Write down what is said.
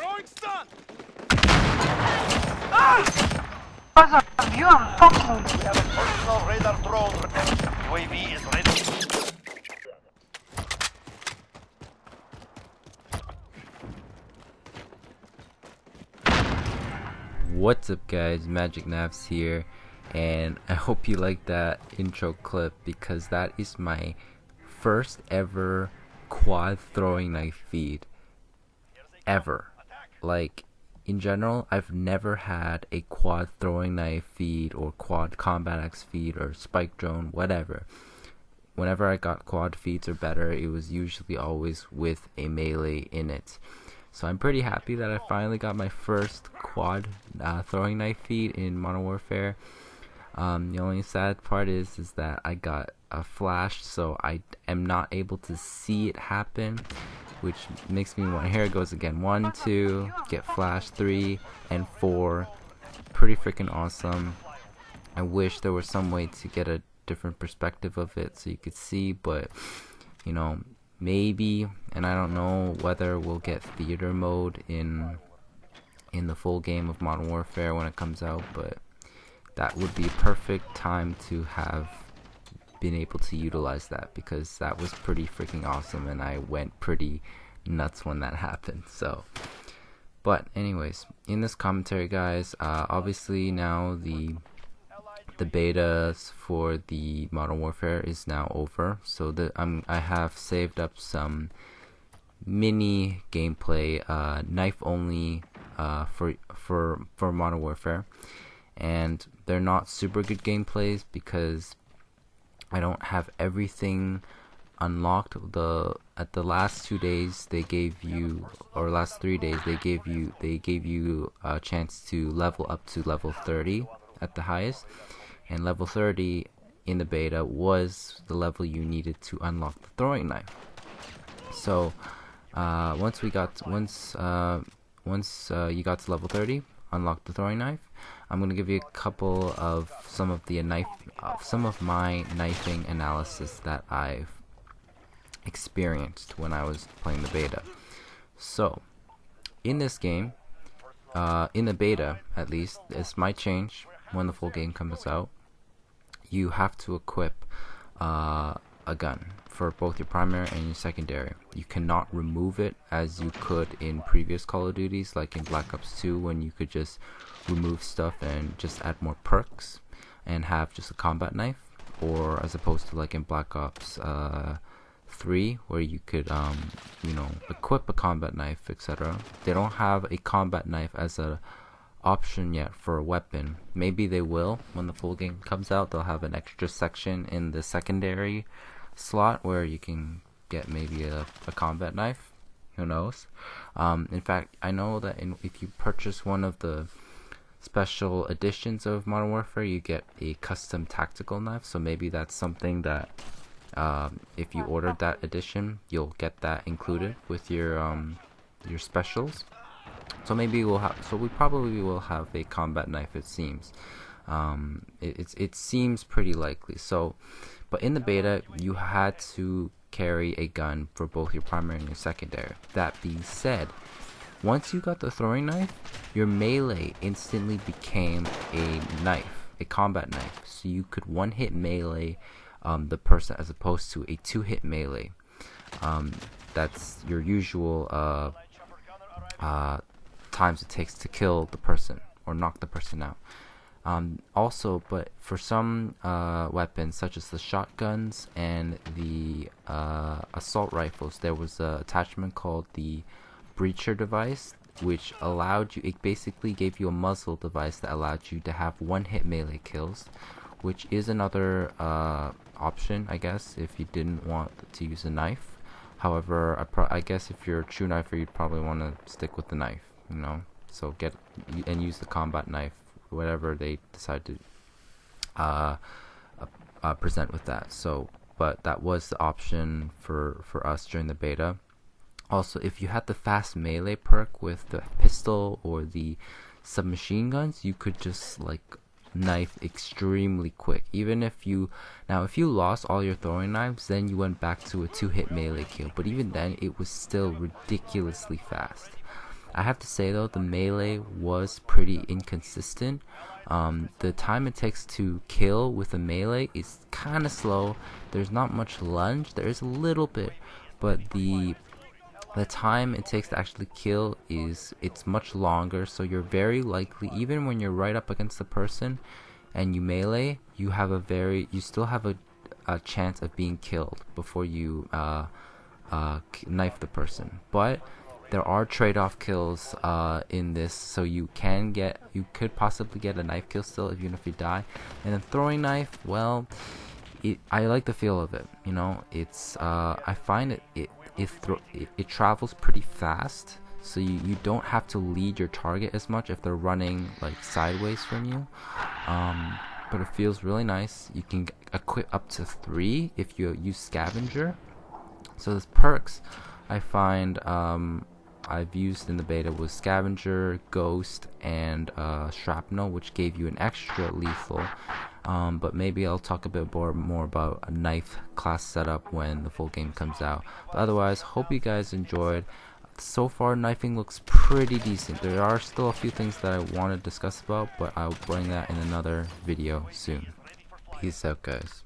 Because of you, I'm fucking. We have a personal radar drone. UAV is ready. What's up guys, Magic Navs here, and I hope you like that intro clip because that is my first ever quad throwing knife feed ever. Like, in general, I've never had a quad throwing knife feed or quad combat axe feed or spike drone, whatever. Whenever I got quad feeds or better, it was usually always with a melee in it. So I'm pretty happy that I finally got my first quad throwing knife feed in Modern Warfare. The only sad part is that I got a flash, so I am not able to see it happen, which makes me want. Here it goes again. 1, 2, get flash, 3, and 4. Pretty freaking awesome. I wish there was some way to get a different perspective of it so you could see, but you know, maybe, and I don't know whether we'll get theater mode in the full game of Modern Warfare when it comes out, but that would be a perfect time to have been able to utilize that because that was pretty freaking awesome and I went pretty nuts when that happened. So, but anyways, in this commentary guys, obviously now the betas for the Modern Warfare is now over, so I have saved up some mini gameplay, knife only, for Modern Warfare, and they're not super good gameplays because I don't have everything unlocked. At the last 2 days they gave you, or last 3 days they gave you a chance to level up to level 30 at the highest, and level 30 in the beta was the level you needed to unlock the throwing knife. So once you got to level 30, unlock the throwing knife. I'm gonna give you a couple of some of my knifing analysis that I've experienced when I was playing the beta. So in this game, in the beta at least, this might change when the full game comes out. You have to equip a gun for both your primary and your secondary. You cannot remove it as you could in previous Call of Duties, like in Black Ops 2 when you could just remove stuff and just add more perks and have just a combat knife, or as opposed to like in Black Ops 3 where you could you know, equip a combat knife, etc. They don't have a combat knife as a option yet for a weapon. Maybe they will when the full game comes out. They'll have an extra section in the secondary slot where you can get maybe a combat knife. Who knows? In fact, I know that if you purchase one of the special editions of Modern Warfare, you get a custom tactical knife, so maybe that's something that if you ordered that edition, you'll get that included with your specials. So maybe we probably will have a combat knife, it seems. It seems pretty likely. So, but in the beta, you had to carry a gun for both your primary and your secondary. That being said, once you got the throwing knife, your melee instantly became a knife, a combat knife. So you could one-hit melee the person as opposed to a two-hit melee. That's your usual times it takes to kill the person or knock the person out. Also, but for some weapons such as the shotguns and the assault rifles, there was an attachment called the breacher device, which allowed you, it basically gave you a muzzle device that allowed you to have one-hit melee kills, which is another option, I guess, if you didn't want to use a knife. However, I guess if you're a true knifer, you'd probably want to stick with the knife, you know. So get and use the combat knife, whatever they decide to present with that. So, but that was the option for us during the beta. Also, if you had the fast melee perk with the pistol or the submachine guns, you could just like knife extremely quick. Even if you lost all your throwing knives, then you went back to a two-hit melee kill, but even then it was still ridiculously fast. I have to say though, the melee was pretty inconsistent. The time it takes to kill with a melee is kind of slow. There's not much lunge. There is a little bit, but the time it takes to actually kill it's much longer. So you're very likely, even when you're right up against the person and you melee, you still have a chance of being killed before you knife the person. But there are trade-off kills in this, so you could possibly get a knife kill still even if you die. And then throwing knife, well, I like the feel of it. You know, it's I find it travels pretty fast, so you don't have to lead your target as much if they're running like sideways from you. But it feels really nice. You can equip up to 3 if you use scavenger. So there's perks I find I've used in the beta was Scavenger, Ghost, and Shrapnel, which gave you an extra lethal. But maybe I'll talk a bit more about a knife class setup when the full game comes out. But otherwise, hope you guys enjoyed. So far, knifing looks pretty decent. There are still a few things that I want to discuss about, but I'll bring that in another video soon. Peace out, guys.